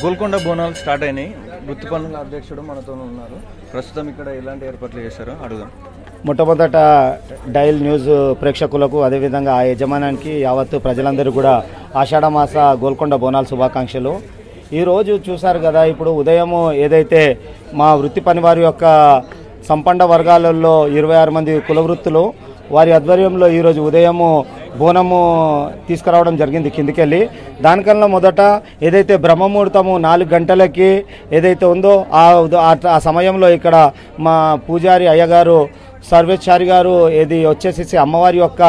Golconda Bonalu start అయినాయి. వృత్తి పనుల అధ్యక్షుడు మనతో ఉన్నారు. ప్రస్తుతం ఇక్కడ ఎలాంటి ఏర్పాట్లు చేశారో అడుగుదాం. మొట్టమొదట డైల్ న్యూస్ ప్రేక్షకులకు అదేవిధంగా ఆ యజమానానికి యావత్తు ప్రజలందరూ కూడా ఆషాఢమాస గోల్కొండ బోనాల శుభాకాంక్షలు. ఈరోజు చూశారు కదా, ఇప్పుడు ఉదయం ఏదైతే మా వృత్తి పని వారి యొక్క సంపన్న వర్గాలలో 26 మంది కుల వృత్తులు వారి ఆధ్వర్యంలో ఈరోజు ఉదయము బోనము తీసుకురావడం జరిగింది కిందికెళ్ళి. దానికన్నా మొదట ఏదైతే బ్రహ్మముహూర్తము 4 గంటలకి ఏదైతే ఉందో ఆ సమయంలో ఇక్కడ మా పూజారి అయ్యగారు సర్వేచారి గారు ఏది వచ్చేసేసి అమ్మవారి యొక్క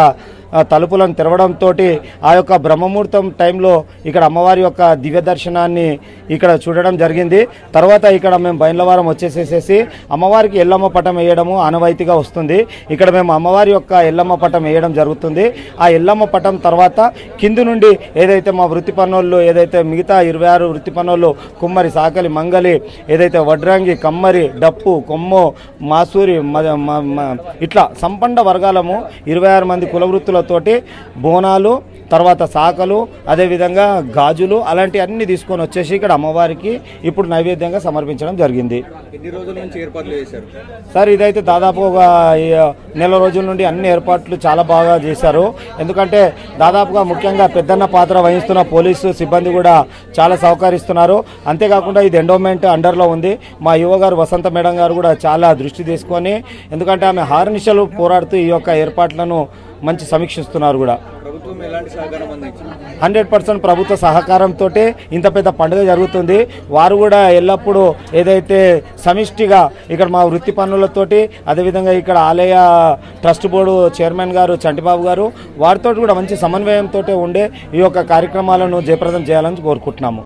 తలుపులను తెరవడంతో ఆ యొక్క బ్రహ్మముహూర్తం టైంలో ఇక్కడ అమ్మవారి యొక్క దివ్య దర్శనాన్ని ఇక్కడ చూడడం జరిగింది. తర్వాత ఇక్కడ మేము బయలువారం వచ్చేసేసి అమ్మవారికి ఎల్లమ్మ పటం వేయడము ఆనవాయితీగా వస్తుంది. ఇక్కడ మేము అమ్మవారి యొక్క ఎల్లమ్మ పటం వేయడం జరుగుతుంది. ఆ ఎల్లమ్మ పటం తర్వాత కింది నుండి ఏదైతే మా వృత్తి పనులు ఏదైతే మిగతా 26 వృత్తి పనులు కుమ్మరి, సాకలి, మంగలి, ఏదైతే వడ్రంగి, కమ్మరి, డప్పు, కొమ్ము, మాసూరి ఇట్లా సంపన్న వర్గాలము 26 మంది కుల వృత్తులతోటి బోనాలు, తర్వాత సాకలు, అదేవిధంగా గాజులు అలాంటి అన్ని తీసుకొని వచ్చేసి ఇక్కడ అమ్మవారికి ఇప్పుడు నైవేద్యంగా సమర్పించడం జరిగింది. ఎన్ని రోజుల నుంచి ఏర్పాట్లు చేశారు సార్? ఇదైతే దాదాపు ఒక నెల రోజుల నుండి అన్ని ఏర్పాట్లు చాలా బాగా చేశారు. ఎందుకంటే దాదాపుగా ముఖ్యంగా పెద్దన్న పాత్ర వహిస్తున్న పోలీసు సిబ్బంది కూడా చాలా సహకరిస్తున్నారు. అంతేకాకుండా ఇది ఎండోమెంట్ అండర్లో ఉంది. మా యువ గారు వసంత మేడం గారు కూడా చాలా దృష్టి తీసుకొని, ఎందుకంటే ఆమె హార్నిషలు పోరాడుతూ ఈ యొక్క ఏర్పాట్లను మంచి సమీక్షిస్తున్నారు కూడా. 100% ప్రభుత్వ సహకారంతో ఇంత పెద్ద పండుగ జరుగుతుంది. వారు కూడా ఎల్లప్పుడూ ఏదైతే సమిష్టిగా ఇక్కడ మా వృత్తి పనులతోటి, అదేవిధంగా ఇక్కడ ఆలయ ట్రస్ట్ బోర్డు చైర్మన్ గారు చంటిబాబు గారు వారితో కూడా మంచి సమన్వయంతో ఉండే ఈ యొక్క కార్యక్రమాలను జయప్రదం చేయాలని కోరుకుంటున్నాము.